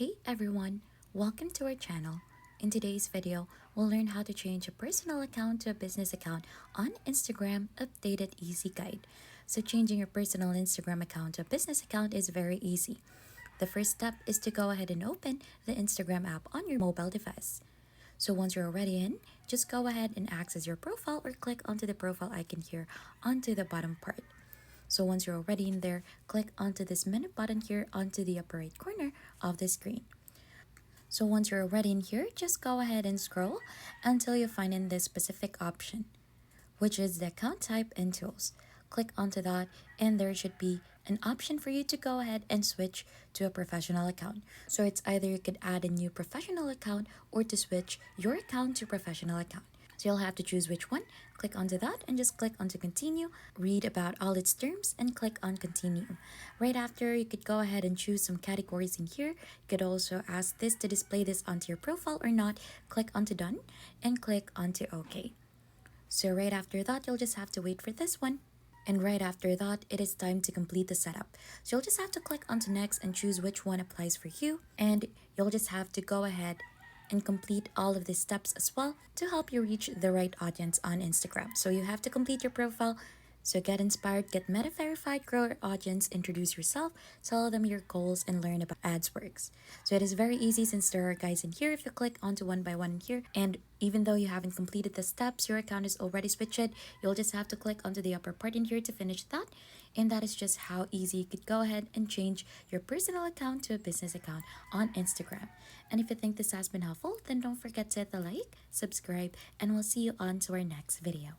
Hey everyone, welcome to our channel. In today's video, we'll learn how to change a personal account to a business account on Instagram, updated easy guide. So changing your personal Instagram account to a business account is very easy. The first step is to go ahead and open the Instagram app on your mobile device. So once you're already in, just go ahead and access your profile or click onto the profile icon here onto the bottom part. So once you're already in there, click onto this minute button here onto the upper right corner of the screen. So once you're already in here, just go ahead and scroll until you find in this specific option, which is the account type and tools. Click onto that and there should be an option for you to go ahead and switch to a professional account. So it's either you could add a new professional account or to switch your account to professional account. So you'll have to choose which one, click onto that and just click onto continue, read about all its terms and click on continue. Right after, you could go ahead and choose some categories in here. You could also ask this to display this onto your profile or not, click onto done and click onto OK. So right after that, you'll just have to wait for this one. And right after that, it is time to complete the setup. So you'll just have to click onto next and choose which one applies for you. And you'll just have to go ahead and complete all of these steps as well to help you reach the right audience on Instagram. So you have to complete your profile. So get inspired, get meta verified, grow your audience, introduce yourself, tell them your goals, and learn about ads works. So it is very easy since there are guides in here. If you click onto one by one here, and even though you haven't completed the steps, your account is already switched, you'll just have to click onto the upper part in here to finish that. And that is just how easy you could go ahead and change your personal account to a business account on Instagram. And if you think this has been helpful, then don't forget to hit the like, subscribe, and we'll see you on to our next video.